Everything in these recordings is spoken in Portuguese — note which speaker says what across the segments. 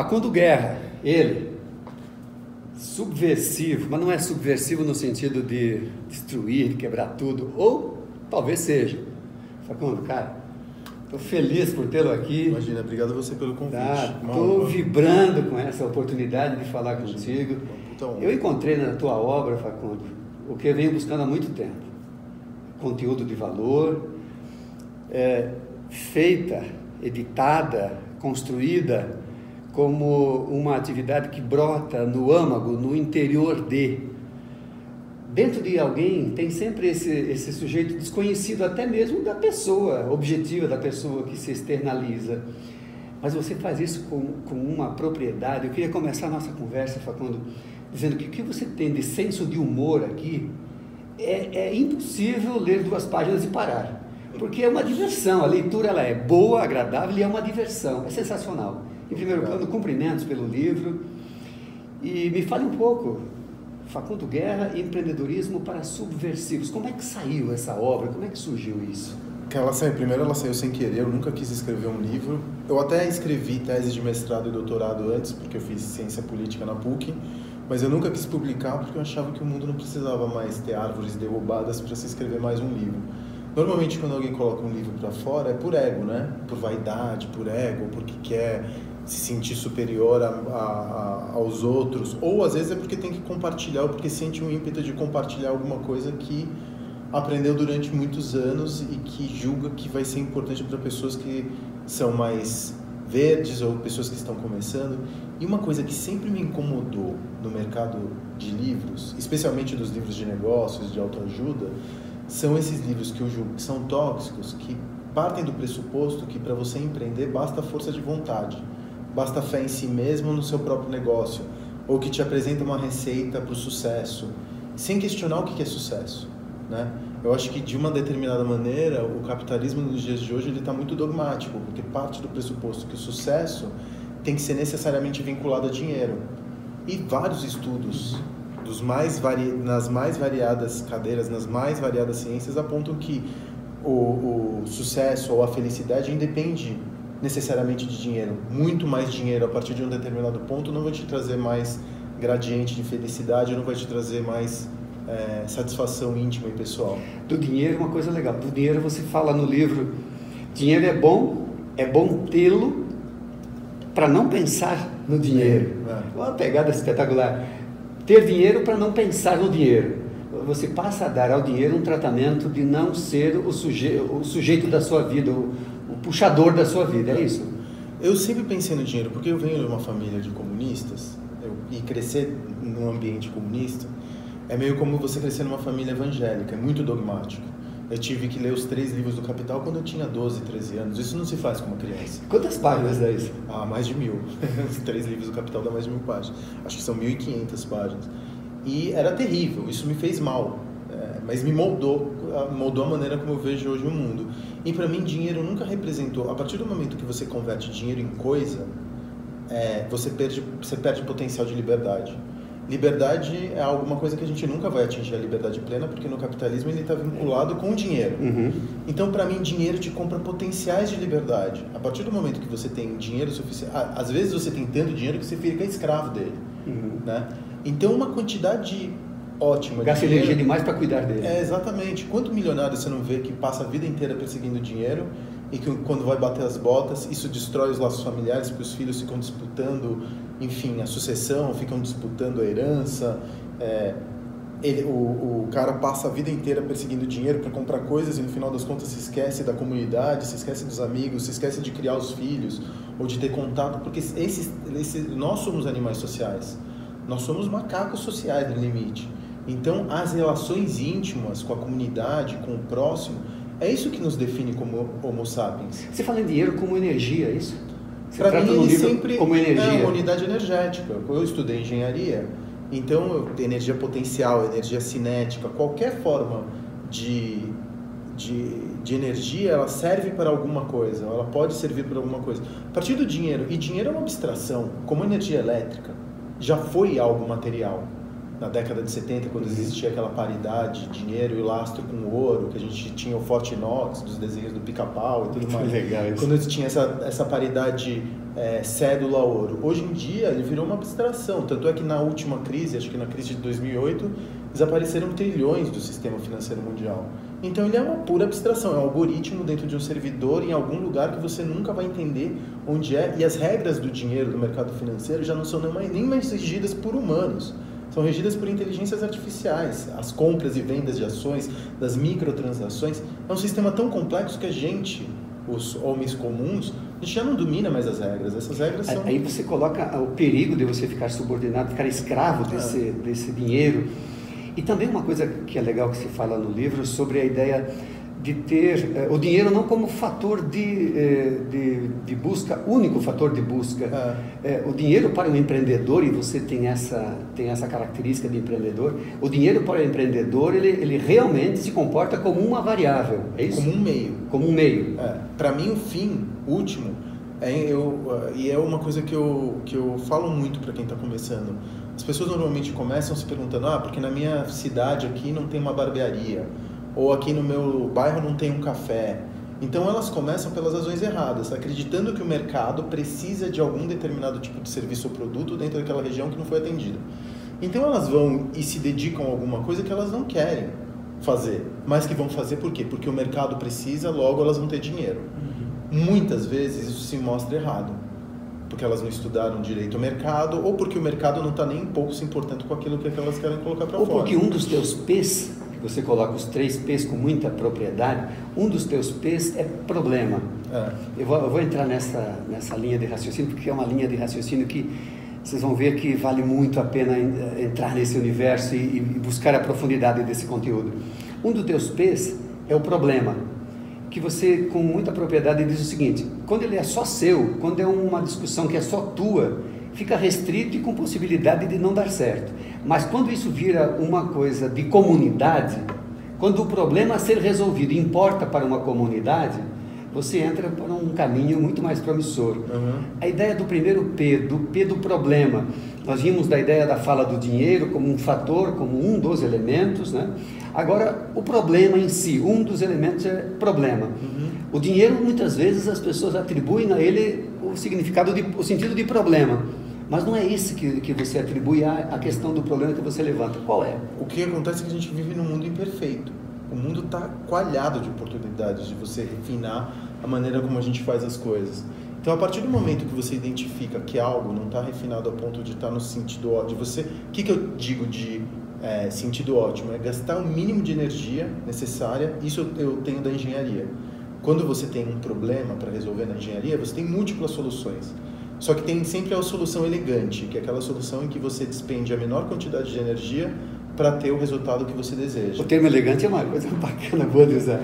Speaker 1: Facundo Guerra, ele, subversivo, mas não é subversivo no sentido de destruir, de quebrar tudo, ou talvez seja. Facundo, cara, estou feliz por tê-lo aqui.
Speaker 2: Imagina, obrigado a você pelo convite.
Speaker 1: Estou vibrando com essa oportunidade de falar contigo. Eu encontrei na tua obra, Facundo, o que eu venho buscando há muito tempo. Conteúdo de valor, feita, editada, construída como uma atividade que brota no âmago, no interior de. Dentro de alguém tem sempre esse sujeito desconhecido, até mesmo da pessoa objetiva, da pessoa que se externaliza. Mas você faz isso com uma propriedade. Eu queria começar a nossa conversa, Facundo, dizendo que o que você tem de senso de humor aqui é impossível ler 2 páginas e parar. Porque é uma diversão, a leitura ela é boa, agradável e é uma diversão, é sensacional. Em primeiro plano, cumprimentos pelo livro. E me fale um pouco, Facundo Guerra, Empreendedorismo para Subversivos. Como é que saiu essa obra? Como é que surgiu isso?
Speaker 2: Primeiro ela saiu sem querer, eu nunca quis escrever um livro. Eu até escrevi tese de mestrado e doutorado antes, porque eu fiz ciência política na PUC, mas eu nunca quis publicar porque eu achava que o mundo não precisava mais ter árvores derrubadas para se escrever mais um livro. Normalmente quando alguém coloca um livro para fora é por ego, né? Por vaidade, por ego, porque quer se sentir superior aos outros, ou às vezes é porque tem que compartilhar, ou porque sente um ímpeto de compartilhar alguma coisa que aprendeu durante muitos anos e que julga que vai ser importante para pessoas que são mais verdes ou pessoas que estão começando. E uma coisa que sempre me incomodou no mercado de livros, especialmente dos livros de negócios, de autoajuda, são esses livros que eu julgo que são tóxicos, que partem do pressuposto que para você empreender basta força de vontade, basta fé em si mesmo, no seu próprio negócio, ou que te apresenta uma receita para o sucesso, sem questionar o que é sucesso, né? Eu acho que de uma determinada maneira o capitalismo nos dias de hoje ele está muito dogmático, porque parte do pressuposto que o sucesso tem que ser necessariamente vinculado a dinheiro. E vários estudos nas mais variadas cadeiras, nas mais variadas ciências apontam que o sucesso ou a felicidade independe necessariamente de dinheiro. Muito mais dinheiro a partir de um determinado ponto não vai te trazer mais gradiente de felicidade, não vai te trazer mais satisfação íntima e pessoal. Do dinheiro, uma coisa legal. Do dinheiro você fala no livro, dinheiro é bom tê-lo para não pensar no dinheiro. Uma pegada espetacular. Ter dinheiro para não pensar no dinheiro. Você passa a dar ao dinheiro um tratamento de não ser o sujeito da sua vida, o puxador da sua vida, é isso? Eu sempre pensei no dinheiro, porque eu venho de uma família de comunistas, e crescer num ambiente comunista é meio como você crescer numa família evangélica, é muito dogmático. Eu tive que ler os 3 livros do Capital quando eu tinha 12, 13 anos. Isso não se faz com uma criança. Quantas páginas é isso? Mais de 1000. Os 3 livros do Capital dão mais de 1000 páginas. Acho que são 1500 páginas. E era terrível, isso me fez mal. Mas me moldou a maneira como eu vejo hoje o mundo. E para mim, dinheiro nunca representou... A partir do momento que você converte dinheiro em coisa, você perde potencial de liberdade. Liberdade é alguma coisa que a gente nunca vai atingir a liberdade plena, porque no capitalismo ele está vinculado com o dinheiro. Uhum. Então, para mim, dinheiro te compra potenciais de liberdade. A partir do momento que você tem dinheiro suficiente... Às vezes você tem tanto dinheiro que você fica escravo dele. Uhum. Né? Então, uma quantidade ótima. Gasta energia demais para cuidar dele. Exatamente. Quanto milionário você não vê que passa a vida inteira perseguindo dinheiro e que quando vai bater as botas, isso destrói os laços familiares, porque os filhos ficam disputando, enfim, a sucessão, ficam disputando a herança. O cara passa a vida inteira perseguindo dinheiro para comprar coisas e no final das contas se esquece da comunidade, se esquece dos amigos, se esquece de criar os filhos ou de ter contato, porque nós somos animais sociais, nós somos macacos sociais no limite. Então, as relações íntimas com a comunidade, com o próximo, é isso que nos define como Homo sapiens. Você fala em dinheiro como energia, é isso? Para mim, ele sempre como energia. É uma unidade energética. Eu estudei engenharia, então energia potencial, energia cinética, qualquer forma de energia, ela serve para alguma coisa, ela pode servir para alguma coisa. A partir do dinheiro, e dinheiro é uma abstração, como energia elétrica, já foi algo material. Na década de 70, quando existia aquela paridade, dinheiro e lastro com ouro, que a gente tinha o Forte Knox, dos desenhos do Pica-Pau e tudo mais. Legal isso. Quando tinha essa paridade cédula ouro. Hoje em dia ele virou uma abstração, tanto é que na última crise, acho que na crise de 2008, desapareceram trilhões do sistema financeiro mundial. Então ele é uma pura abstração, é um algoritmo dentro de um servidor em algum lugar que você nunca vai entender onde é, e as regras do dinheiro do mercado financeiro já não são nem mais regidas por humanos, são regidas por inteligências artificiais. As compras e vendas de ações, das microtransações, é um sistema tão complexo que a gente, os homens comuns, a gente já não domina mais as regras. Essas regras são...
Speaker 1: Aí você coloca o perigo de você ficar subordinado, ficar escravo desse dinheiro. E também uma coisa que é legal que se fala no livro sobre a ideia de ter o dinheiro não como fator de busca, único fator de busca. O dinheiro para o empreendedor, e você tem essa característica de empreendedor, o dinheiro para o empreendedor, ele realmente se comporta como uma variável, é isso?
Speaker 2: Como um meio.
Speaker 1: Como um meio.
Speaker 2: Para mim, o fim último, e é uma coisa que eu falo muito para quem está começando. As pessoas normalmente começam se perguntando, porque na minha cidade aqui não tem uma barbearia, ou aqui no meu bairro não tem um café. Então elas começam pelas razões erradas, acreditando que o mercado precisa de algum determinado tipo de serviço ou produto dentro daquela região que não foi atendido. Então elas vão e se dedicam a alguma coisa que elas não querem fazer, mas que vão fazer por quê? Porque o mercado precisa, logo elas vão ter dinheiro. Muitas vezes isso se mostra errado, porque elas não estudaram direito o mercado, ou porque o mercado não está nem um pouco se importando com aquilo que elas querem colocar para fora.
Speaker 1: Ou porque um dos teus P's, que você coloca os 3 P's com muita propriedade, um dos teus P's é problema. Eu vou entrar nessa linha de raciocínio, porque é uma linha de raciocínio que vocês vão ver que vale muito a pena entrar nesse universo e buscar a profundidade desse conteúdo. Um dos teus P's é o problema, que você, com muita propriedade, diz o seguinte: quando ele é só seu, quando é uma discussão que é só tua, fica restrito e com possibilidade de não dar certo. Mas quando isso vira uma coisa de comunidade, quando o problema a ser resolvido importa para uma comunidade, você entra por um caminho muito mais promissor. A ideia do primeiro P, do P do problema, nós vimos da ideia da fala do dinheiro como um fator, como um dos elementos, né? Agora, o problema em si, um dos elementos é problema. O dinheiro, muitas vezes, as pessoas atribuem a ele o significado, o sentido de problema. Mas não é esse que você atribui à questão do problema que você levanta. Qual é?
Speaker 2: O que acontece é que a gente vive num mundo imperfeito. O mundo está coalhado de oportunidades de você refinar a maneira como a gente faz as coisas. Então, a partir do momento que você identifica que algo não está refinado a ponto de estar no sentido ótimo, o que eu digo de sentido ótimo? É gastar o mínimo de energia necessária. Isso eu tenho da engenharia. Quando você tem um problema para resolver na engenharia, você tem múltiplas soluções. Só que tem sempre a solução elegante, que é aquela solução em que você despende a menor quantidade de energia para ter o resultado que você deseja.
Speaker 1: O termo elegante é uma coisa bacana, boa de usar.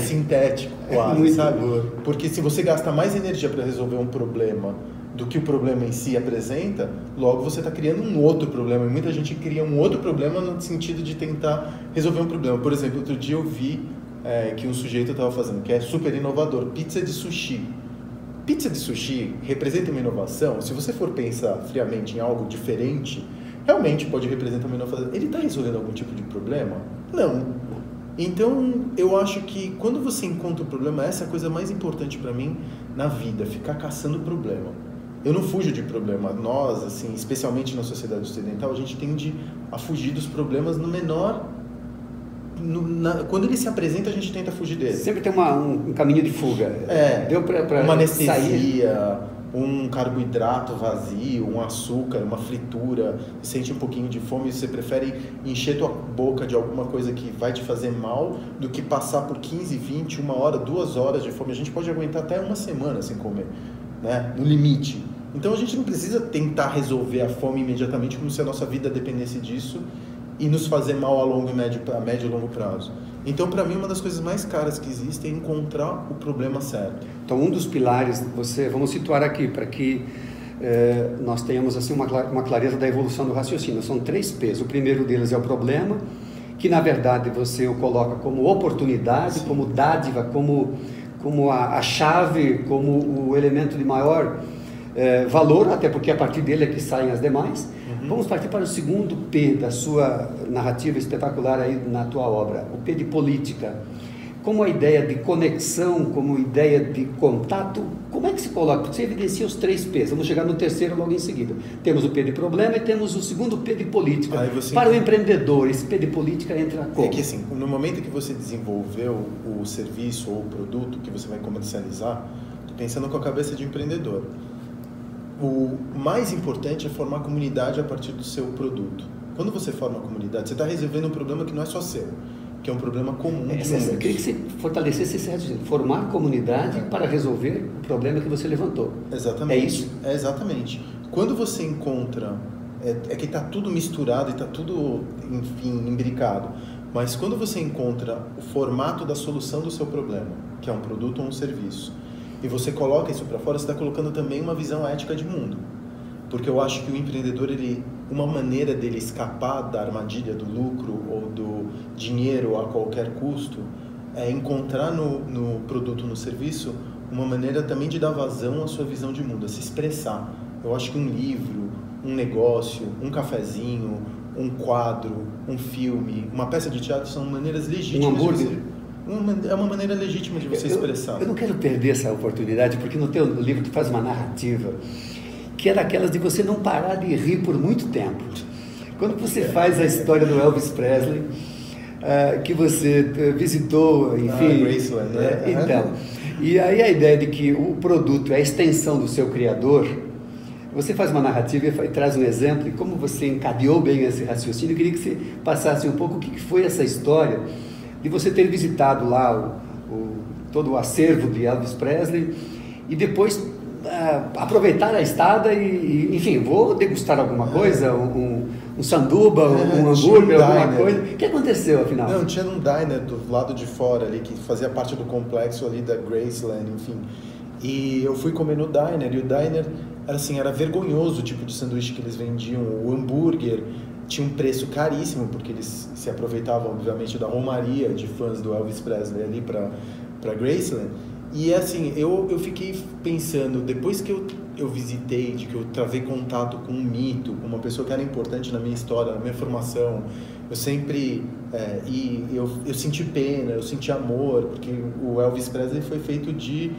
Speaker 2: Sintético, quase,
Speaker 1: muito
Speaker 2: sabe?
Speaker 1: Boa.
Speaker 2: Porque se você gasta mais energia para resolver um problema do que o problema em si apresenta, logo você está criando um outro problema. E muita gente cria um outro problema no sentido de tentar resolver um problema. Por exemplo, outro dia eu vi que um sujeito estava fazendo, que é super inovador, pizza de sushi. Pizza de sushi representa uma inovação? Se você for pensar friamente em algo diferente, realmente pode representar uma inovação. Ele está resolvendo algum tipo de problema? Não. Então, eu acho que quando você encontra o problema, essa é a coisa mais importante para mim na vida, ficar caçando problema. Eu não fujo de problema. Nós, assim, especialmente na sociedade ocidental, a gente tende a fugir dos problemas no menor... quando ele se apresenta, a gente tenta fugir dele.
Speaker 1: Sempre tem um caminho de fuga.
Speaker 2: Deu pra uma anestesia,
Speaker 1: sair.
Speaker 2: Um carboidrato vazio, um açúcar, uma fritura, sente um pouquinho de fome e você prefere encher tua boca de alguma coisa que vai te fazer mal do que passar por 15, 20, 1 hora, 2 horas de fome. A gente pode aguentar até 1 semana sem comer, né? No limite. Então a gente não precisa tentar resolver a fome imediatamente como se a nossa vida dependesse disso e nos fazer mal a médio e longo prazo. Então, para mim, uma das coisas mais caras que existem é encontrar o problema certo.
Speaker 1: Então, um dos pilares, vamos situar aqui, para que nós tenhamos assim, uma clareza da evolução do raciocínio. São 3 P's. O primeiro deles é o problema, que na verdade você o coloca como oportunidade, como dádiva, como a chave, como o elemento de maior valor, até porque a partir dele é que saem as demais. Vamos partir para o segundo P da sua narrativa espetacular aí na tua obra, o P de política. como a ideia de conexão, como a ideia de contato, como é que se coloca? Porque você evidencia os 3 P's, vamos chegar no terceiro logo em seguida. Temos o P de problema e temos o segundo P de política. Para o empreendedor, esse P de política entra como?
Speaker 2: É que assim, no momento que você desenvolveu o serviço ou o produto que você vai comercializar, pensando com a cabeça de empreendedor, o mais importante é formar comunidade a partir do seu produto. Quando você forma a comunidade, você está resolvendo um problema que não é só seu, que é um problema comum de muitos.
Speaker 1: Eu queria que você fortalecesse esse raciocínio, formar comunidade para resolver o problema que você levantou.
Speaker 2: Exatamente.
Speaker 1: É isso?
Speaker 2: É exatamente. Quando você encontra, é que está tudo misturado e está tudo, enfim, imbricado, mas quando você encontra o formato da solução do seu problema, que é um produto ou um serviço, e você coloca isso para fora, você está colocando também uma visão ética de mundo. Porque eu acho que o empreendedor, uma maneira dele escapar da armadilha do lucro ou do dinheiro a qualquer custo, é encontrar no produto, no serviço, uma maneira também de dar vazão à sua visão de mundo, a se expressar. Eu acho que um livro, um negócio, um cafezinho, um quadro, um filme, uma peça de teatro são maneiras legítimas.
Speaker 1: Um hambúrguer.
Speaker 2: É uma maneira legítima de você expressar.
Speaker 1: Eu não quero perder essa oportunidade, porque no teu livro tu faz uma narrativa que é daquelas de você não parar de rir por muito tempo. Quando você faz a história do Elvis Presley, que você visitou, enfim...
Speaker 2: Graceland, né?
Speaker 1: Então, e aí a ideia de que o produto é a extensão do seu criador, você faz uma narrativa e traz um exemplo, e como você encadeou bem esse raciocínio, eu queria que você passasse um pouco o que foi essa história de você ter visitado lá todo o acervo de Elvis Presley e depois aproveitar a estada e enfim, vou degustar alguma coisa, um sanduba, um hambúrguer, alguma coisa. O que aconteceu, afinal?
Speaker 2: Não, tinha um diner do lado de fora ali, que fazia parte do complexo ali da Graceland, enfim. E eu fui comer no diner, e o diner era vergonhoso o tipo de sanduíche que eles vendiam. O hambúrguer tinha um preço caríssimo, porque eles se aproveitavam, obviamente, da romaria de fãs do Elvis Presley ali para Graceland. E assim, eu fiquei pensando, depois que eu visitei, de que eu travei contato com um mito, com uma pessoa que era importante na minha história, na minha formação, eu sempre, eu senti pena, eu senti amor, porque o Elvis Presley foi feito de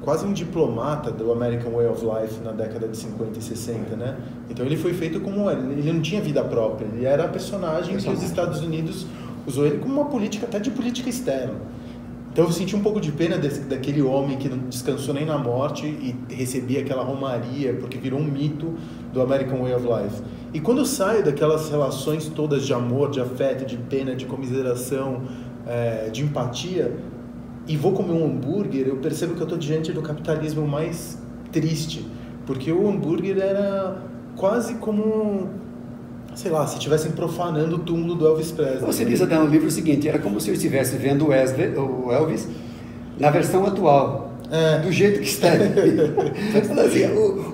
Speaker 2: quase um diplomata do American Way of Life na década de 50 e 60, né? Então ele foi feito como ele não tinha vida própria, ele era a personagem que os Estados Unidos usou ele como uma política, até de política externa. Então eu senti um pouco de pena daquele homem que não descansou nem na morte e recebia aquela romaria, porque virou um mito do American Way of Life. E quando eu saio daquelas relações todas de amor, de afeto, de pena, de comiseração, de empatia, e vou comer um hambúrguer, eu percebo que eu estou diante do capitalismo mais triste, porque o hambúrguer era quase como, sei lá, se estivessem profanando o túmulo do Elvis Presley.
Speaker 1: Você diz até no livro o seguinte, era como se eu estivesse vendo o Elvis na versão atual, do jeito que está ali. Assim,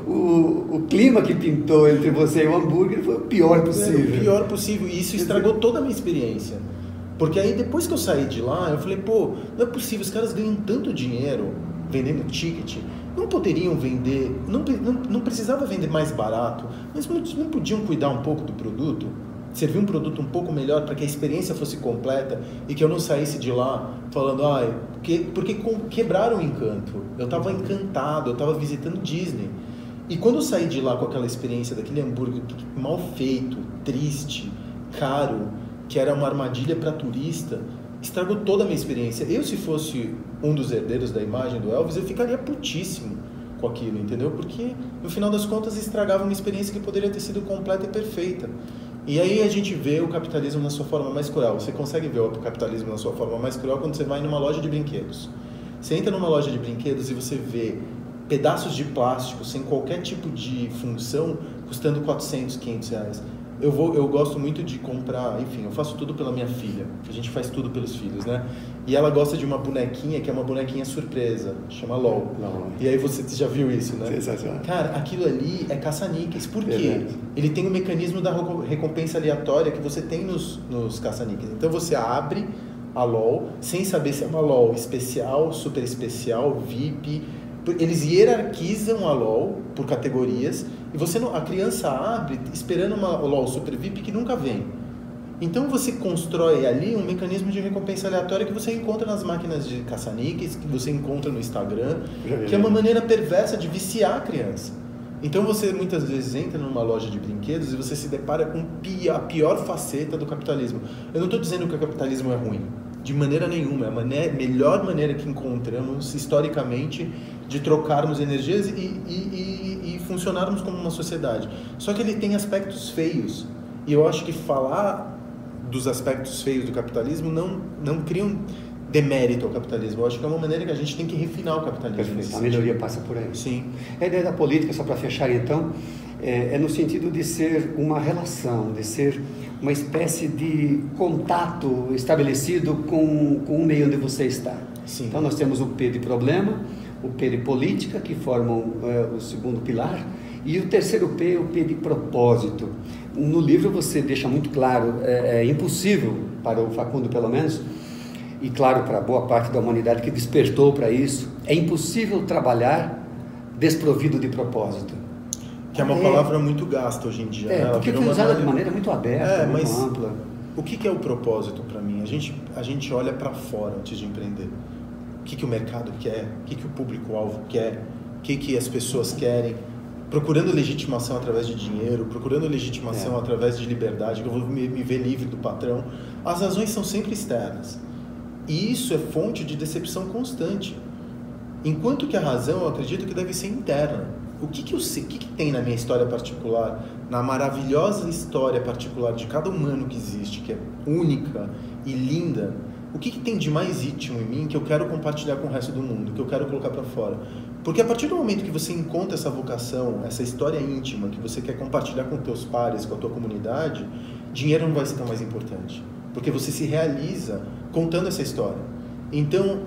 Speaker 1: o clima que pintou entre você e o hambúrguer foi o pior possível.
Speaker 2: O pior possível, e isso estragou toda a minha experiência. Porque aí depois que eu saí de lá, eu falei, pô, não é possível, os caras ganham tanto dinheiro vendendo ticket, não poderiam vender, não precisava vender mais barato, mas não podiam cuidar um pouco do produto, servir um produto um pouco melhor para que a experiência fosse completa e que eu não saísse de lá falando, porque quebraram o encanto, eu estava encantado, eu estava visitando Disney. E quando eu saí de lá com aquela experiência daquele hambúrguer mal feito, triste, caro, que era uma armadilha para turista, estragou toda a minha experiência. Eu, se fosse um dos herdeiros da imagem do Elvis, eu ficaria putíssimo com aquilo, entendeu? Porque, no final das contas, estragava uma experiência que poderia ter sido completa e perfeita. E aí a gente vê o capitalismo na sua forma mais cruel. Você consegue ver o capitalismo na sua forma mais cruel quando você vai numa loja de brinquedos. Você entra numa loja de brinquedos e você vê pedaços de plástico sem qualquer tipo de função custando 400, 500 reais. Eu gosto muito de comprar, enfim, eu faço tudo pela minha filha, a gente faz tudo pelos filhos, né? E ela gosta de uma bonequinha que é uma bonequinha surpresa, chama LOL. E aí você já viu isso, né?
Speaker 1: Sensacional.
Speaker 2: Cara, aquilo ali é caça-níqueis, por quê? Ele tem o mecanismo da recompensa aleatória que você tem nos caça-níqueis. Então você abre a LOL, sem saber se é uma LOL especial, super especial, VIP. Eles hierarquizam a LOL por categorias e a criança abre esperando uma LOL Super VIP que nunca vem. Então você constrói ali um mecanismo de recompensa aleatória que você encontra nas máquinas de caça-níqueis, que você encontra no Instagram, que é uma maneira perversa de viciar a criança. Então você muitas vezes entra numa loja de brinquedos e você se depara com a pior faceta do capitalismo. Eu não estou dizendo que o capitalismo é ruim, de maneira nenhuma. É a melhor maneira que encontramos historicamente de trocarmos energias e funcionarmos como uma sociedade. Só que ele tem aspectos feios. E eu acho que falar dos aspectos feios do capitalismo não cria um demérito ao capitalismo. Eu acho que é uma maneira que a gente tem que refinar o capitalismo.
Speaker 1: A melhoria passa por aí.
Speaker 2: Sim.
Speaker 1: A ideia da política, só para fechar então, é no sentido de ser uma relação, de ser uma espécie de contato estabelecido com o meio onde você está.
Speaker 2: Sim.
Speaker 1: Então nós temos o P de problema, o P de política, que formam o segundo pilar, e o terceiro P, o P de propósito. No livro você deixa muito claro, é impossível, para o Facundo pelo menos, e claro para boa parte da humanidade que despertou para isso, é impossível trabalhar desprovido de propósito.
Speaker 2: Que é uma palavra muito gasta hoje em dia.
Speaker 1: Porque foi usada de maneira muito aberta, muito ampla.
Speaker 2: O que é o propósito para mim? A gente olha para fora antes de empreender. O que o mercado quer? O que o público-alvo quer? O que as pessoas querem? Procurando legitimação através de dinheiro, procurando legitimação através de liberdade, que eu vou me ver livre do patrão. As razões são sempre externas. E isso é fonte de decepção constante. Enquanto que a razão, eu acredito que deve ser interna. O que eu sei, o que tem na minha história particular, na maravilhosa história particular de cada humano que existe, que é única e linda, o que tem de mais íntimo em mim que eu quero compartilhar com o resto do mundo, que eu quero colocar para fora? Porque a partir do momento que você encontra essa vocação, essa história íntima que você quer compartilhar com teus pares, com a tua comunidade, dinheiro não vai ser tão mais importante. Porque você se realiza contando essa história. Então,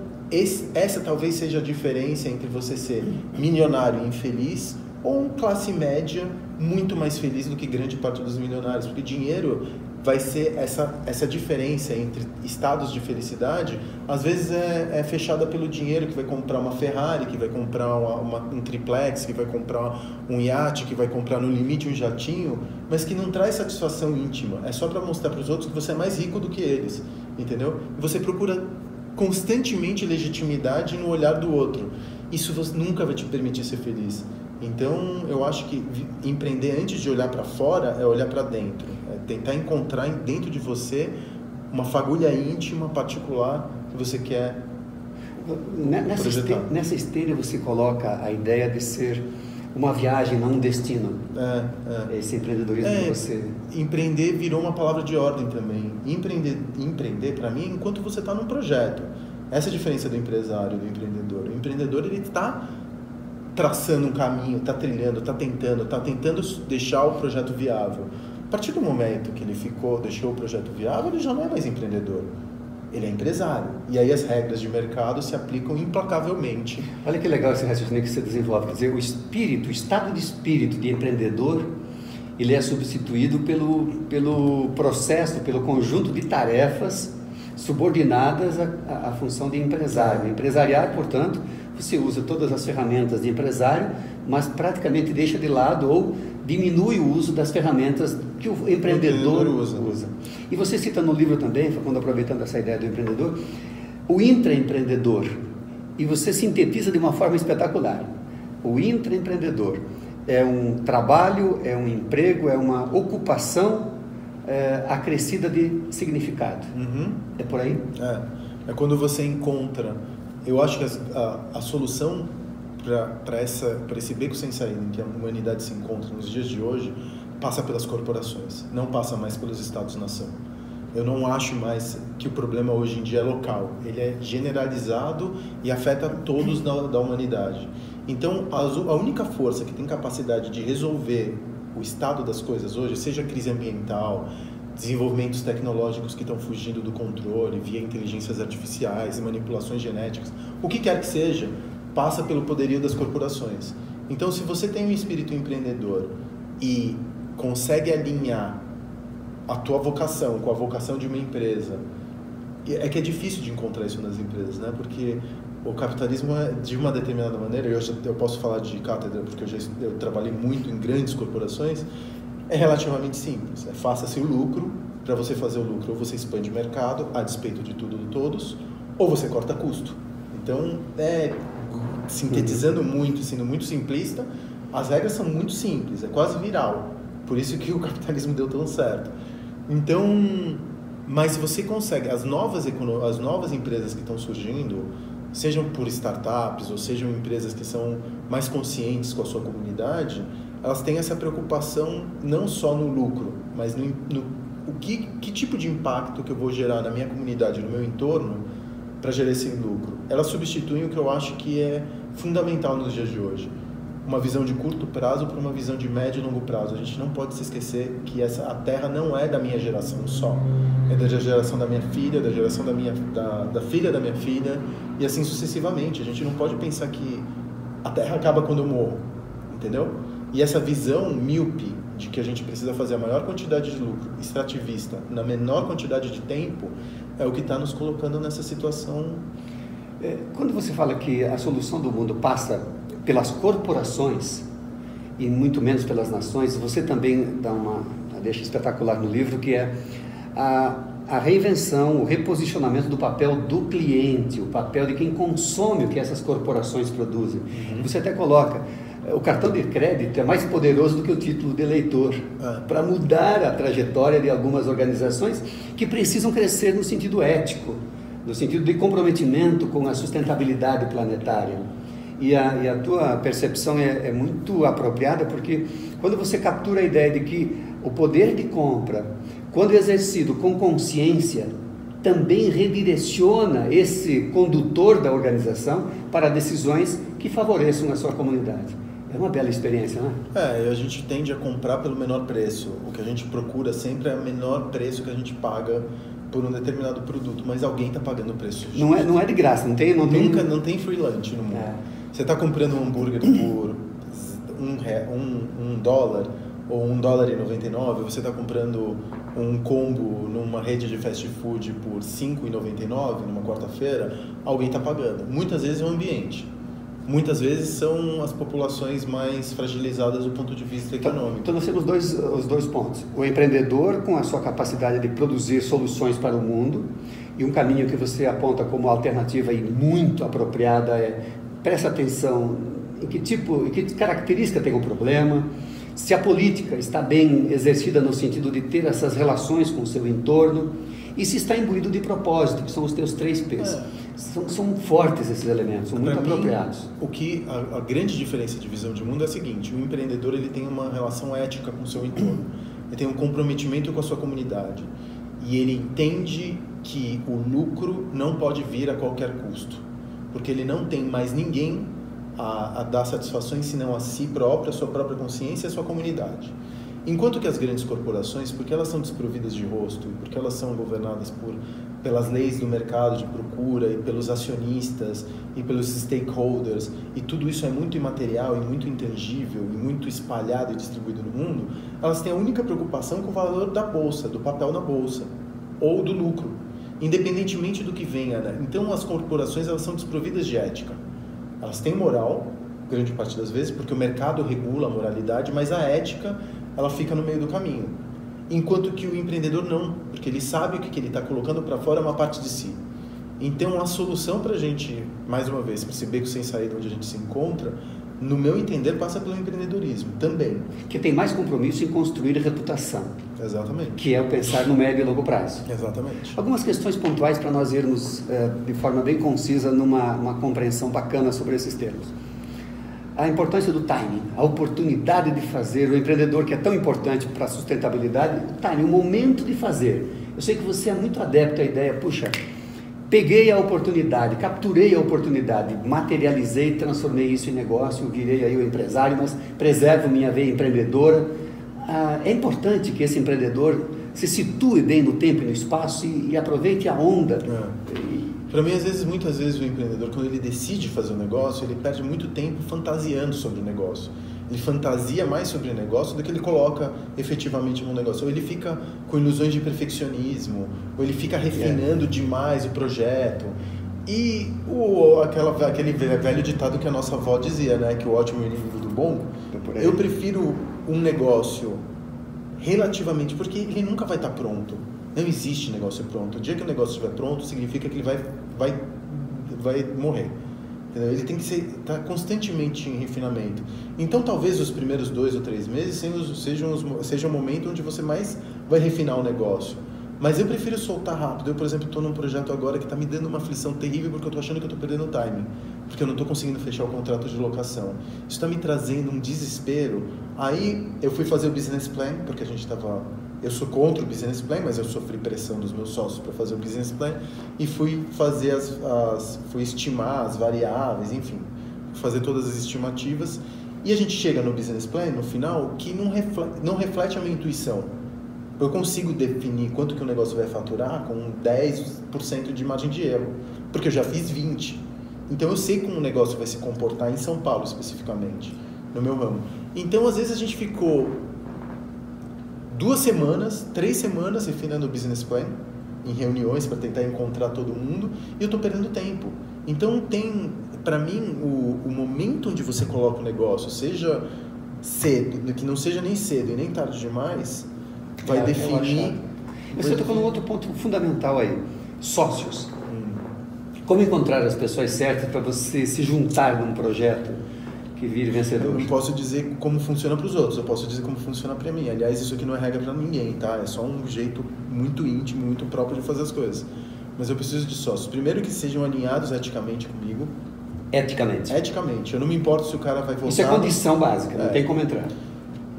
Speaker 2: essa talvez seja a diferença entre você ser milionário e infeliz ou classe média muito mais feliz do que grande parte dos milionários. Porque dinheiro vai ser essa diferença entre estados de felicidade, às vezes é fechada pelo dinheiro, que vai comprar uma Ferrari, que vai comprar um triplex, que vai comprar um iate, que vai comprar no limite um jatinho, mas que não traz satisfação íntima. É só para mostrar para os outros que você é mais rico do que eles, entendeu? E você procura constantemente legitimidade no olhar do outro. Isso você nunca vai te permitir ser feliz. Então, eu acho que empreender antes de olhar para fora é olhar para dentro. É tentar encontrar dentro de você uma fagulha íntima, particular, que você quer projetar.
Speaker 1: Nessa esteira você coloca a ideia de ser uma viagem, não um destino. Esse empreendedorismo que você...
Speaker 2: Empreender virou uma palavra de ordem também. Empreender para mim, enquanto você está num projeto. Essa é a diferença do empresário, do empreendedor. O empreendedor, ele está traçando um caminho, está trilhando, está tentando deixar o projeto viável. A partir do momento que ele deixou o projeto viável, ele já não é mais empreendedor. Ele é empresário. E aí as regras de mercado se aplicam implacavelmente.
Speaker 1: Olha que legal esse raciocínio que você desenvolve. Quer dizer, o estado de espírito de empreendedor, ele é substituído pelo processo, pelo conjunto de tarefas subordinadas à função de empresário. Empresariar, portanto, você usa todas as ferramentas de empresário, mas praticamente deixa de lado ou diminui o uso das ferramentas que o empreendedor usa. E você cita no livro também, quando aproveitando essa ideia do empreendedor, o intraempreendedor. E você sintetiza de uma forma espetacular. O intraempreendedor é um trabalho, é um emprego, é uma ocupação acrescida de significado. É por aí?
Speaker 2: É quando você encontra... Eu acho que a solução para esse beco sem saída em que a humanidade se encontra nos dias de hoje passa pelas corporações, não passa mais pelos Estados-nação. Eu não acho mais que o problema hoje em dia é local, ele é generalizado e afeta todos da humanidade. Então, a única força que tem capacidade de resolver o estado das coisas hoje, seja crise ambiental, desenvolvimentos tecnológicos que estão fugindo do controle via inteligências artificiais, manipulações genéticas, o que quer que seja, passa pelo poderio das corporações. Então, se você tem um espírito empreendedor e consegue alinhar a tua vocação com a vocação de uma empresa, é que é difícil de encontrar isso nas empresas, né? Porque o capitalismo é de uma determinada maneira, eu posso falar de cátedra porque eu trabalhei muito em grandes corporações, é relativamente simples. Faça-se o lucro para você fazer o lucro. Ou você expande o mercado a despeito de tudo e de todos, ou você corta custo. Então, sintetizando muito, sendo muito simplista, as regras são muito simples, é quase viral. Por isso que o capitalismo deu tão certo. Então, mas se você consegue, as novas empresas que estão surgindo, sejam por startups ou sejam empresas que são mais conscientes com a sua comunidade, elas têm essa preocupação não só no lucro, mas que tipo de impacto que eu vou gerar na minha comunidade, no meu entorno, para gerar esse lucro. Elas substituem o que eu acho que é fundamental nos dias de hoje. Uma visão de curto prazo para uma visão de médio e longo prazo. A gente não pode se esquecer que a Terra não é da minha geração só. É da geração da minha filha, da geração da filha da minha filha, e assim sucessivamente. A gente não pode pensar que a Terra acaba quando eu morro, entendeu? E essa visão míope de que a gente precisa fazer a maior quantidade de lucro, extrativista, na menor quantidade de tempo, é o que está nos colocando nessa situação.
Speaker 1: Quando você fala que a solução do mundo passa pelas corporações e muito menos pelas nações, você também dá uma deixa espetacular no livro, que é a reinvenção, o reposicionamento do papel do cliente, o papel de quem consome o que essas corporações produzem. Você até coloca, o cartão de crédito é mais poderoso do que o título de eleitor, para mudar a trajetória de algumas organizações que precisam crescer no sentido ético, no sentido de comprometimento com a sustentabilidade planetária. E a tua percepção é muito apropriada, porque quando você captura a ideia de que o poder de compra, quando exercido com consciência, também redireciona esse condutor da organização para decisões que favoreçam a sua comunidade. É uma bela experiência, não é?
Speaker 2: A gente tende a comprar pelo menor preço. O que a gente procura sempre é o menor preço que a gente paga por um determinado produto, mas alguém está pagando o preço.
Speaker 1: Não é de graça, não tem
Speaker 2: free lunch no mundo. Você está comprando um hambúrguer por $1 ou $1,99, você está comprando um combo numa rede de fast food por R$5,99 numa quarta-feira, alguém está pagando. Muitas vezes é o ambiente. Muitas vezes são as populações mais fragilizadas do ponto de vista econômico.
Speaker 1: Então nós temos os dois pontos. O empreendedor com a sua capacidade de produzir soluções para o mundo, e um caminho que você aponta como alternativa e muito apropriada é: presta atenção em que característica tem o problema, se a política está bem exercida no sentido de ter essas relações com o seu entorno, e se está imbuído de propósito, que são os teus 3 P's. São fortes esses elementos, são muito apropriados.
Speaker 2: A grande diferença de visão de mundo é a seguinte: o empreendedor ele tem uma relação ética com o seu entorno, ele tem um comprometimento com a sua comunidade, e ele entende que o lucro não pode vir a qualquer custo, porque ele não tem mais ninguém a dar satisfações senão a si próprio, a sua própria consciência e a sua comunidade. Enquanto que as grandes corporações, porque elas são desprovidas de rosto, porque elas são governadas pelas leis do mercado de procura e pelos acionistas e pelos stakeholders, e tudo isso é muito imaterial e muito intangível e muito espalhado e distribuído no mundo, elas têm a única preocupação com o valor da bolsa, do papel na bolsa, ou do lucro, independentemente do que venha, né? Então as corporações elas são desprovidas de ética. Elas têm moral, grande parte das vezes, porque o mercado regula a moralidade, mas a ética ela fica no meio do caminho. Enquanto que o empreendedor não, porque ele sabe o que ele está colocando para fora é uma parte de si. Então a solução para a gente, mais uma vez, perceber que sem saída onde a gente se encontra, no meu entender, passa pelo empreendedorismo também.
Speaker 1: Que tem mais compromisso em construir reputação.
Speaker 2: Exatamente.
Speaker 1: Que é o pensar no médio e longo prazo.
Speaker 2: Exatamente.
Speaker 1: Algumas questões pontuais para nós irmos de forma bem concisa numa compreensão bacana sobre esses termos. A importância do timing, a oportunidade de fazer, o empreendedor que é tão importante para a sustentabilidade, o timing, o momento de fazer. Eu sei que você é muito adepto à ideia, puxa, peguei a oportunidade, capturei a oportunidade, materializei, transformei isso em negócio, virei aí o empresário, mas preservo minha veia empreendedora. É importante que esse empreendedor se situe bem no tempo e no espaço e aproveite a onda.
Speaker 2: Para mim, muitas vezes o empreendedor, quando ele decide fazer um negócio, ele perde muito tempo fantasiando sobre o negócio. Ele fantasia mais sobre o negócio do que ele coloca efetivamente no negócio. Ou ele fica com ilusões de perfeccionismo, ou ele fica refinando demais o projeto. E aquele velho ditado que a nossa avó dizia, né, que o ótimo é inimigo do bom. Eu prefiro um negócio relativamente, porque ele nunca vai estar pronto. Não existe negócio pronto. O dia que o negócio estiver pronto, significa que ele vai morrer. Entendeu? Ele tem que estar constantemente em refinamento. Então, talvez os primeiros 2 ou 3 meses seja o momento onde você mais vai refinar o negócio. Mas eu prefiro soltar rápido. Eu, por exemplo, estou num projeto agora que está me dando uma aflição terrível porque eu estou achando que eu estou perdendo timing. Porque eu não estou conseguindo fechar o contrato de locação. Isso está me trazendo um desespero. Aí eu fui fazer o business plan, porque a gente estava... Eu sou contra o business plan, mas eu sofri pressão dos meus sócios para fazer o business plan. E fui fazer fui estimar as variáveis, enfim. Fazer todas as estimativas. E a gente chega no business plan, no final, que não reflete a minha intuição. Eu consigo definir quanto que o negócio vai faturar com 10% de margem de erro, porque eu já fiz 20%. Então eu sei como o negócio vai se comportar em São Paulo especificamente, no meu ramo. Então às vezes a gente ficou 2 semanas, 3 semanas refinando o business plan, em reuniões para tentar encontrar todo mundo, e eu estou perdendo tempo. Então tem, para mim, o momento onde você coloca o negócio, seja cedo, que não seja nem cedo e nem tarde demais, vai definir...
Speaker 1: Você tocou num outro ponto fundamental aí, sócios. Como encontrar as pessoas certas para você se juntar num projeto que vire vencedor?
Speaker 2: Eu não posso dizer como funciona para os outros, eu posso dizer como funciona para mim. Aliás, isso aqui não é regra para ninguém, tá? É só um jeito muito íntimo, muito próprio de fazer as coisas. Mas eu preciso de sócios. Primeiro que sejam alinhados eticamente comigo.
Speaker 1: Eticamente?
Speaker 2: Eticamente. Eu não me importo se o cara vai votar...
Speaker 1: Isso é condição básica, não tem como entrar.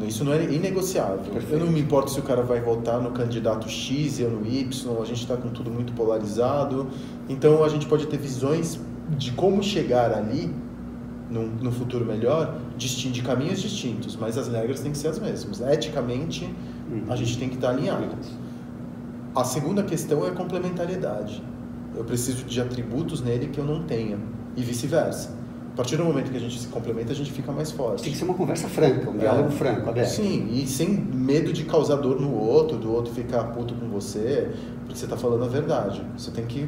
Speaker 2: Isso não é inegociável. Perfeito. Eu não me importo se o cara vai votar no candidato X e eu no Y, a gente está com tudo muito polarizado. Então a gente pode ter visões de como chegar ali, num futuro melhor, de caminhos distintos, mas as regras têm que ser as mesmas. Eticamente, a gente tem que estar alinhado. A segunda questão é a complementariedade. Eu preciso de atributos nele que eu não tenha, e vice-versa. A partir do momento que a gente se complementa, a gente fica mais forte.
Speaker 1: Tem que ser uma conversa franca, um diálogo franco, aberto.
Speaker 2: Sim, e sem medo de causar dor no outro, do outro ficar puto com você, porque você está falando a verdade. Você tem que...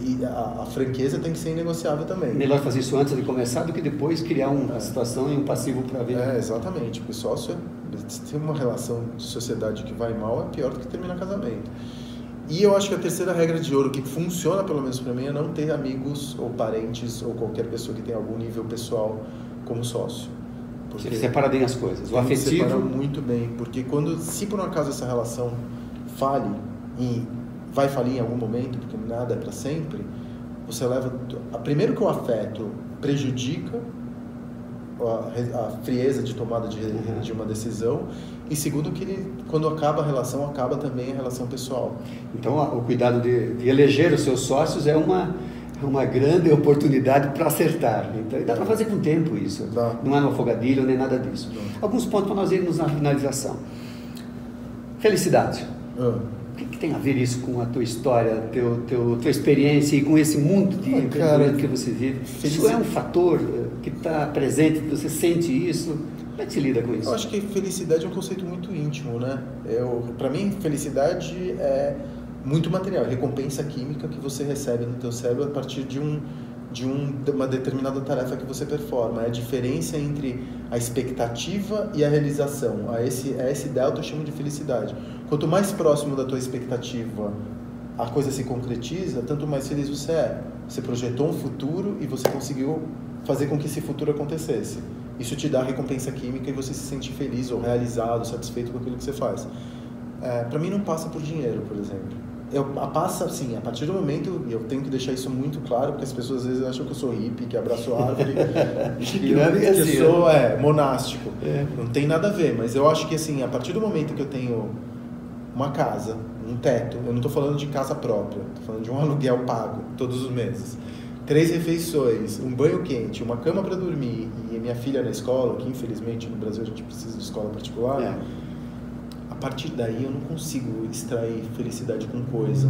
Speaker 2: E a franqueza tem que ser inegociável também.
Speaker 1: Melhor fazer isso antes de começar do que depois criar uma situação e um passivo para ver.
Speaker 2: Exatamente. Porque sócio, se tem uma relação de sociedade que vai mal, é pior do que terminar casamento. E eu acho que a terceira regra de ouro, que funciona pelo menos para mim, é não ter amigos ou parentes ou qualquer pessoa que tenha algum nível pessoal como sócio.
Speaker 1: Porque você separa bem as coisas. O afetivo...
Speaker 2: separa muito bem, porque se por um acaso essa relação fale, e vai falir em algum momento, porque nada é para sempre, você leva... Primeiro que o afeto prejudica a frieza de tomada de uma decisão, e segundo que quando acaba a relação, acaba também a relação pessoal.
Speaker 1: Então o cuidado de eleger os seus sócios é uma grande oportunidade para acertar. Então, e dá para fazer com tempo isso. Não é um afogadilho nem nada disso. Alguns pontos para nós irmos na finalização. Felicidade. O que tem a ver isso com a tua história, tua experiência e com esse mundo de empreendimento que você vive? Isso é um fator que está presente, você sente isso? Como é que se lida com isso?
Speaker 2: Eu acho que felicidade é um conceito muito íntimo, né? Para mim, felicidade é muito material, recompensa química que você recebe no teu cérebro a partir de uma determinada tarefa que você performa. É a diferença entre a expectativa e a realização. Esse delta eu chamo de felicidade. Quanto mais próximo da tua expectativa a coisa se concretiza, tanto mais feliz você é. Você projetou um futuro e você conseguiu fazer com que esse futuro acontecesse. Isso te dá recompensa química e você se sente feliz ou realizado, satisfeito com aquilo que você faz. Para mim não passa por dinheiro, por exemplo. Passa assim, a partir do momento, e eu tenho que deixar isso muito claro, porque as pessoas às vezes acham que eu sou hippie, que abraço a árvore, que eu sou monástico. Não tem nada a ver, mas eu acho que assim, a partir do momento que eu tenho uma casa, um teto, eu não estou falando de casa própria, estou falando de um aluguel pago todos os meses, 3 refeições, um banho quente, uma cama para dormir e minha filha na escola, que infelizmente no Brasil a gente precisa de escola particular, a partir daí eu não consigo extrair felicidade com coisa.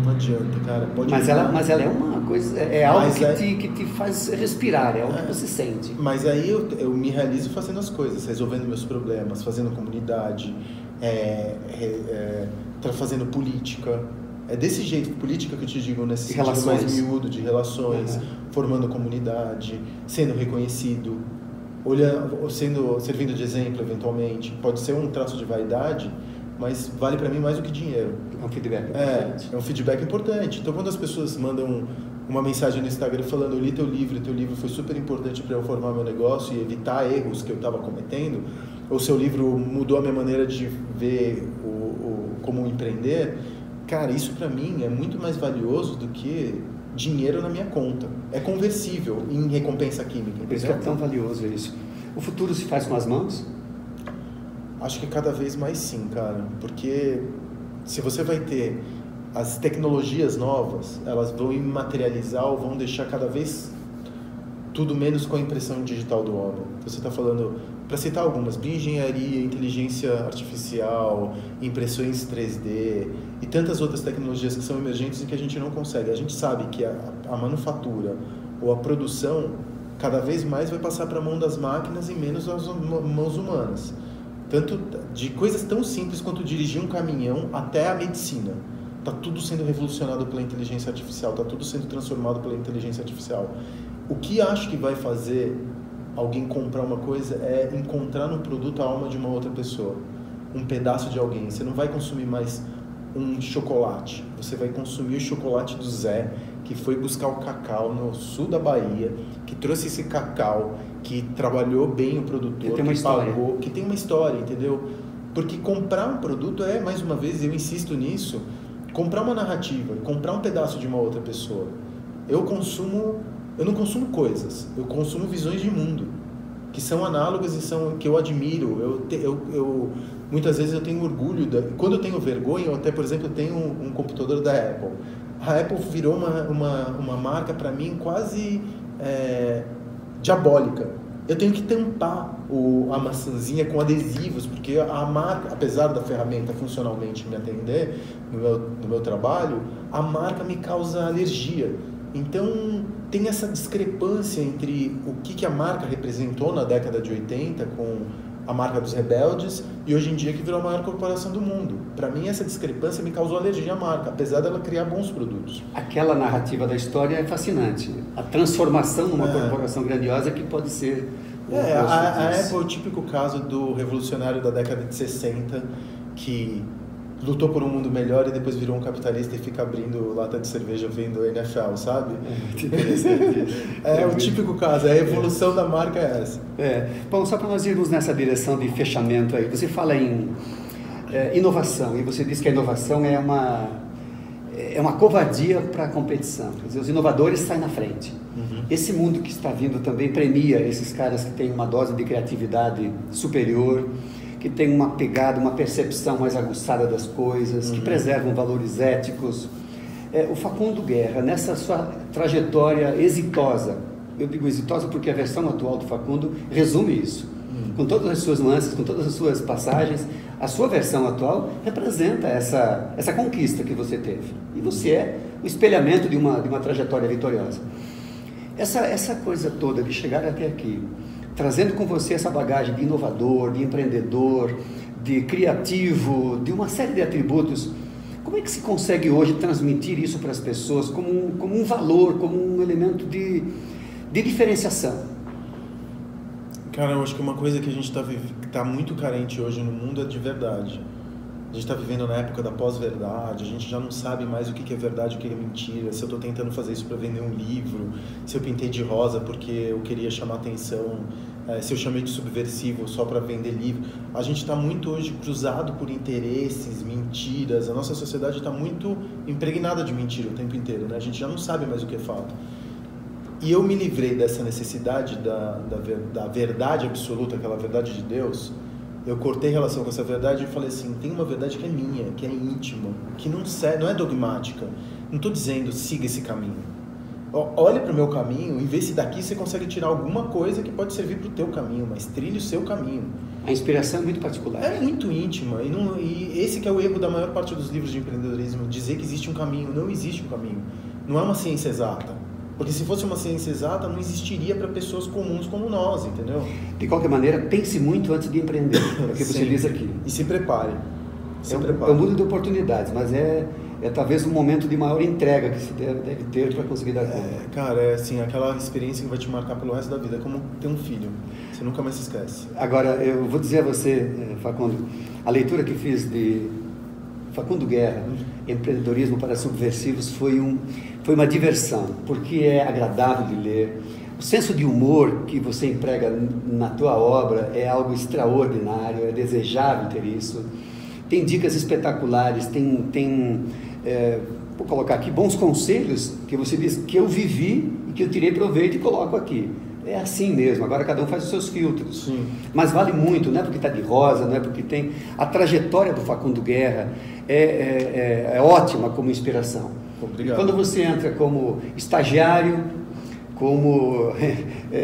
Speaker 2: Não adianta, cara.
Speaker 1: Mas ela é uma coisa, é algo que te faz respirar, é algo que você sente.
Speaker 2: Mas aí eu me realizo fazendo as coisas, resolvendo meus problemas, fazendo comunidade, fazendo política. É desse jeito, política que eu te digo, nesse sentido mais miúdo, de relações, formando comunidade, sendo reconhecido, servindo de exemplo eventualmente. Pode ser um traço de vaidade, mas vale para mim mais do que dinheiro.
Speaker 1: É um feedback importante.
Speaker 2: É um feedback importante. Então, quando as pessoas mandam uma mensagem no Instagram falando: eu li teu livro foi super importante para eu formar meu negócio e evitar erros que eu estava cometendo, ou seu livro mudou a minha maneira de ver como empreender, cara, isso para mim é muito mais valioso do que dinheiro na minha conta. É conversível em recompensa química.
Speaker 1: Por isso que é tão valioso isso. O futuro se faz com as mãos?
Speaker 2: Acho que cada vez mais sim, cara, porque se você vai ter as tecnologias novas, elas vão materializar ou vão deixar cada vez tudo menos com a impressão digital do homem. Você está falando, para citar algumas, bioengenharia, inteligência artificial, impressões 3D e tantas outras tecnologias que são emergentes e que a gente não consegue. A gente sabe que a manufatura ou a produção cada vez mais vai passar para a mão das máquinas e menos das mãos humanas. Tanto de coisas tão simples quanto dirigir um caminhão até a medicina. Está tudo sendo revolucionado pela inteligência artificial, está tudo sendo transformado pela inteligência artificial. O que acho que vai fazer alguém comprar uma coisa é encontrar no produto a alma de uma outra pessoa, um pedaço de alguém. Você não vai consumir mais um chocolate, você vai consumir o chocolate do Zé, que foi buscar o cacau no sul da Bahia, que trouxe esse cacau, que trabalhou bem o produtor, que pagou, que tem uma história, entendeu? Porque comprar um produto é, mais uma vez, eu insisto nisso, comprar uma narrativa, comprar um pedaço de uma outra pessoa. Eu não consumo coisas, eu consumo visões de mundo, que são análogas e são que eu admiro. Muitas vezes eu tenho orgulho, quando eu tenho vergonha, eu até, por exemplo, eu tenho um computador da Apple. A Apple virou uma marca para mim quase diabólica. Eu tenho que tampar a maçãzinha com adesivos, porque a marca, apesar da ferramenta funcionalmente me atender no meu trabalho, a marca me causa alergia. Então, tem essa discrepância entre o que a marca representou na década de 80 com a marca dos rebeldes e hoje em dia que virou a maior corporação do mundo. Para mim, essa discrepância me causou alergia à marca, apesar dela criar bons produtos.
Speaker 1: Aquela narrativa da história é fascinante. A transformação numa corporação grandiosa que pode ser...
Speaker 2: A Apple é o típico caso do revolucionário da década de 60 que lutou por um mundo melhor e depois virou um capitalista e fica abrindo lata de cerveja vendo NFL, sabe? É o típico caso, a evolução da marca é essa.
Speaker 1: Bom, só para nós irmos nessa direção de fechamento aí, você fala em inovação e você diz que a inovação é uma covardia para a competição, quer dizer, os inovadores saem na frente. Esse mundo que está vindo também premia esses caras que têm uma dose de criatividade superior, que tem uma pegada, uma percepção mais aguçada das coisas, que preservam valores éticos. O Facundo Guerra, nessa sua trajetória exitosa, eu digo exitosa porque a versão atual do Facundo resume isso, com todas as suas nuances, com todas as suas passagens, a sua versão atual representa essa conquista que você teve. E você é o espelhamento de uma trajetória vitoriosa. Essa coisa toda de chegar até aqui, trazendo com você essa bagagem de inovador, de empreendedor, de criativo, de uma série de atributos, como é que se consegue hoje transmitir isso para as pessoas como um valor, como um elemento de diferenciação?
Speaker 2: Cara, eu acho que uma coisa que a gente está muito carente hoje no mundo é de verdade. A gente está vivendo na época da pós-verdade, a gente já não sabe mais o que é verdade e o que é mentira, se eu estou tentando fazer isso para vender um livro, se eu pintei de rosa porque eu queria chamar atenção, se eu chamei de subversivo só para vender livro. A gente está muito hoje cruzado por interesses, mentiras, a nossa sociedade está muito impregnada de mentira o tempo inteiro, né? A gente já não sabe mais o que é fato. E eu me livrei dessa necessidade da verdade absoluta, aquela verdade de Deus. Eu cortei relação com essa verdade e falei assim, tem uma verdade que é minha, que é íntima, que não é dogmática. Não estou dizendo, siga esse caminho. Olha para o meu caminho e vê se daqui você consegue tirar alguma coisa que pode servir para o teu caminho, mas trilhe o seu caminho.
Speaker 1: A inspiração é muito particular.
Speaker 2: É muito íntima. E esse que é o erro da maior parte dos livros de empreendedorismo, dizer que existe um caminho. Não existe um caminho. Não é uma ciência exata. Porque se fosse uma ciência exata, não existiria para pessoas comuns como nós, entendeu?
Speaker 1: De qualquer maneira, pense muito antes de empreender, é o que você diz aqui.
Speaker 2: E se prepare.
Speaker 1: É um mundo de oportunidades, mas é é talvez o momento de maior entrega que se deve ter para conseguir dar conta.
Speaker 2: Cara, é assim, aquela experiência que vai te marcar pelo resto da vida, é como ter um filho, você nunca mais se esquece.
Speaker 1: Agora, eu vou dizer a você, Facundo, a leitura que fiz de Facundo Guerra, Empreendedorismo para Subversivos, foi uma diversão, porque é agradável de ler. O senso de humor que você emprega na tua obra é algo extraordinário, é desejável ter isso. Tem dicas espetaculares, vou colocar aqui, bons conselhos que você diz que eu vivi e que eu tirei proveito e coloco aqui. É assim mesmo, agora cada um faz os seus filtros.
Speaker 2: Sim.
Speaker 1: Mas vale muito, não é porque está de rosa, não é porque tem... A trajetória do Facundo Guerra é ótima como inspiração.
Speaker 2: Obrigado.
Speaker 1: E quando você entra como estagiário, como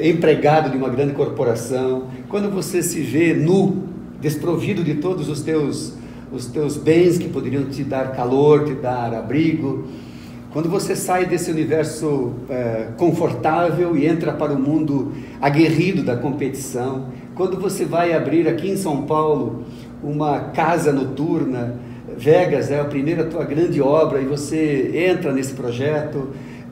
Speaker 1: empregado de uma grande corporação, quando você se vê nu, desprovido de todos os teus bens que poderiam te dar calor, te dar abrigo, quando você sai desse universo confortável e entra para o mundo aguerrido da competição, quando você vai abrir aqui em São Paulo uma casa noturna, Vegas é a primeira tua grande obra e você entra nesse projeto,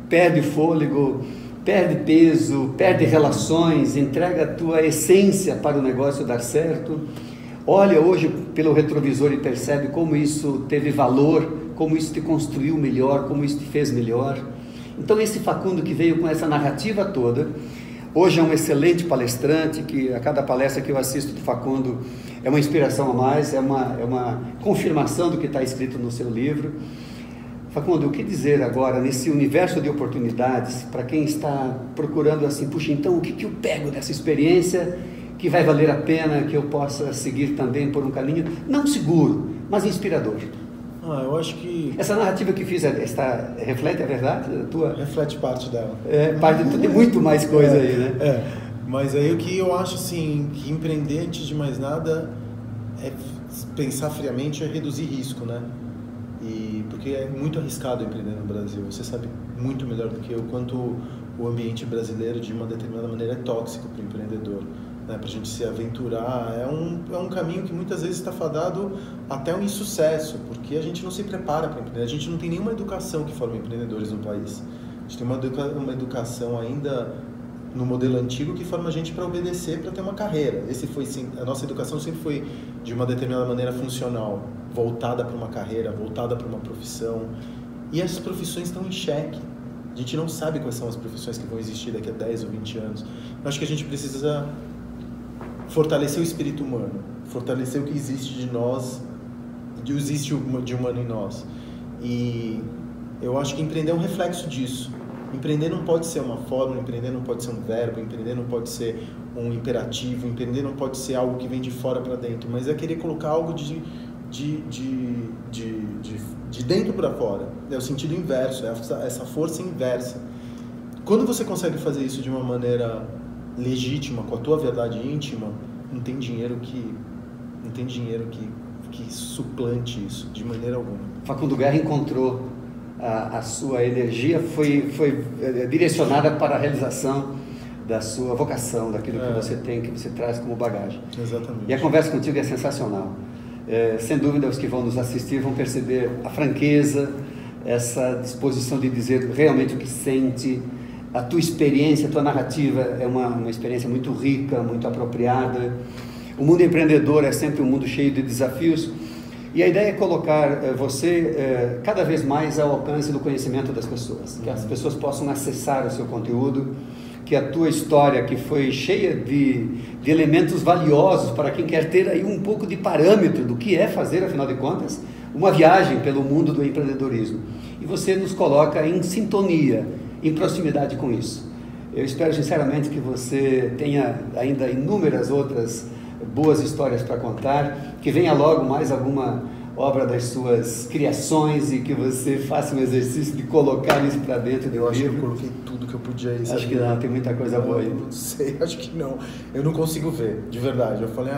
Speaker 1: perde fôlego, perde peso, perde relações, entrega a tua essência para o negócio dar certo, olha hoje pelo retrovisor e percebe como isso teve valor, como isso te construiu melhor, como isso te fez melhor. Então esse Facundo que veio com essa narrativa toda, hoje é um excelente palestrante, que a cada palestra que eu assisto do Facundo é uma inspiração a mais, é uma confirmação do que está escrito no seu livro. Facundo, o que dizer agora nesse universo de oportunidades para quem está procurando assim, puxa, então o que eu pego dessa experiência que vai valer a pena, que eu possa seguir também por um caminho, não seguro, mas inspirador?
Speaker 2: Eu acho que...
Speaker 1: Essa narrativa que fiz, reflete a verdade? A tua...
Speaker 2: Reflete parte dela.
Speaker 1: Parte de muito mais coisa aí, né?
Speaker 2: Mas aí o que eu acho, assim, que empreender, antes de mais nada, é pensar friamente, é reduzir risco, né? Porque é muito arriscado empreender no Brasil. Você sabe muito melhor do que eu quanto o ambiente brasileiro, de uma determinada maneira, é tóxico para o empreendedor. Para a gente se aventurar, é um caminho que muitas vezes está fadado até um insucesso, porque a gente não se prepara para empreender, a gente não tem nenhuma educação que forme empreendedores no país. A gente tem uma educação ainda no modelo antigo que forma a gente para obedecer, para ter uma carreira. A nossa educação sempre foi de uma determinada maneira funcional, voltada para uma carreira, voltada para uma profissão, e essas profissões estão em xeque. A gente não sabe quais são as profissões que vão existir daqui a 10 ou 20 anos. Eu acho que a gente precisa fortalecer o espírito humano, fortalecer o que existe de nós, existe de humano em nós. E eu acho que empreender é um reflexo disso. Empreender não pode ser uma fórmula, empreender não pode ser um verbo, empreender não pode ser um imperativo, empreender não pode ser algo que vem de fora para dentro, mas é querer colocar algo de dentro para fora. É o sentido inverso, é essa força inversa. Quando você consegue fazer isso de uma maneira legítima, com a tua verdade íntima, não tem dinheiro que suplante isso, de maneira alguma.
Speaker 1: Facundo Guerra encontrou a sua energia, foi direcionada para a realização da sua vocação, daquilo que você tem, que você traz como bagagem.
Speaker 2: Exatamente.
Speaker 1: E a conversa contigo é sensacional. Sem dúvida, os que vão nos assistir vão perceber a franqueza, essa disposição de dizer realmente o que sente. A tua experiência, a tua narrativa é uma experiência muito rica, muito apropriada. O mundo empreendedor é sempre um mundo cheio de desafios e a ideia é colocar você cada vez mais ao alcance do conhecimento das pessoas, que as pessoas possam acessar o seu conteúdo, que a tua história, que foi cheia de elementos valiosos para quem quer ter aí um pouco de parâmetro do que é fazer, afinal de contas, uma viagem pelo mundo do empreendedorismo. E você nos coloca em sintonia, em proximidade com isso. Eu espero sinceramente que você tenha ainda inúmeras outras boas histórias para contar, que venha logo mais alguma obra das suas criações e que você faça um exercício de colocar isso para dentro de um livro.
Speaker 2: Eu acho que eu coloquei tudo que eu podia aí.
Speaker 1: Acho que não, tem muita coisa boa aí.
Speaker 2: Não sei, acho que não. Eu não consigo ver, de verdade. Eu falei,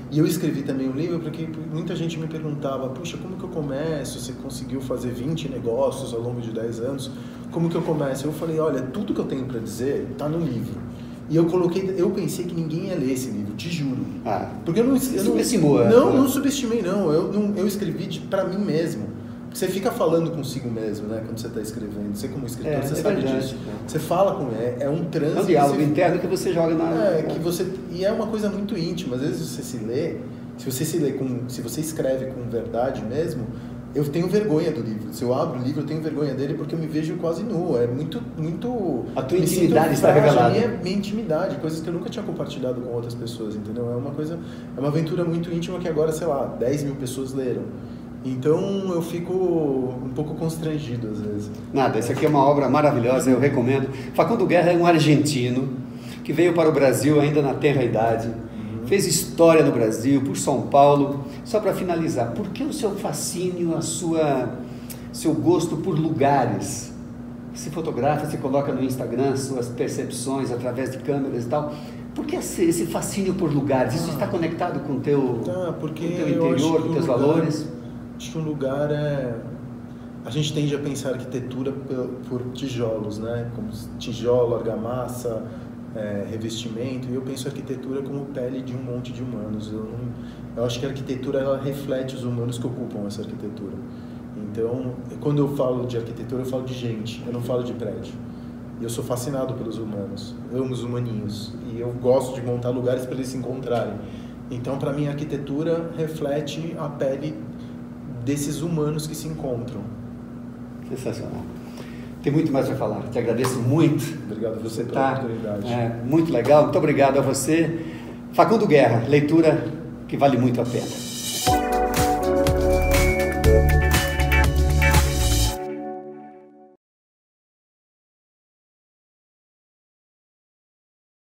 Speaker 2: e eu escrevi também um livro porque muita gente me perguntava, puxa, como que eu começo? Você conseguiu fazer 20 negócios ao longo de 10 anos? Como que eu começo? Eu falei, olha, tudo que eu tenho para dizer está no livro. E eu pensei que ninguém ia ler esse livro, te juro. Porque eu não subestimei, não. Eu escrevi para mim mesmo. Você fica falando consigo mesmo, né? Quando você está escrevendo. Você como escritor, você sabe
Speaker 1: verdade,
Speaker 2: disso. Você fala com ele, é um trânsito.
Speaker 1: É um diálogo interno que você joga na...
Speaker 2: E é uma coisa muito íntima. Às vezes você se lê, se você escreve com verdade mesmo, eu tenho vergonha do livro. Se eu abro o livro, eu tenho vergonha dele porque eu me vejo quase nu. É muito...
Speaker 1: A tua intimidade está revelada.
Speaker 2: Minha intimidade, coisas que eu nunca tinha compartilhado com outras pessoas, entendeu? É uma aventura muito íntima que agora, sei lá, 10 mil pessoas leram. Então eu fico um pouco constrangido às vezes.
Speaker 1: Nada, essa aqui é uma obra maravilhosa, eu recomendo. Facundo Guerra é um argentino que veio para o Brasil ainda na tenra idade, fez história no Brasil, por São Paulo. Só para finalizar, por que o seu fascínio, seu gosto por lugares? Se fotografa, se coloca no Instagram suas percepções através de câmeras e tal. Por que esse fascínio por lugares? Isso está conectado com o teu interior, com teus valores?
Speaker 2: Acho que um lugar a gente tende a pensar arquitetura por tijolos, né? Como tijolo, argamassa, revestimento. E eu penso arquitetura como pele de um monte de humanos. Eu acho que a arquitetura ela reflete os humanos que ocupam essa arquitetura. Então, quando eu falo de arquitetura, eu falo de gente. Eu não falo de prédio. E eu sou fascinado pelos humanos. Eu amo os humaninhos. E eu gosto de montar lugares para eles se encontrarem. Então, para mim, a arquitetura reflete a pele desses humanos que se encontram.
Speaker 1: Sensacional. Tem muito mais para falar. Te agradeço muito.
Speaker 2: Obrigado a você pela oportunidade.
Speaker 1: Muito legal. Muito obrigado a você. Facundo Guerra, leitura que vale muito a pena.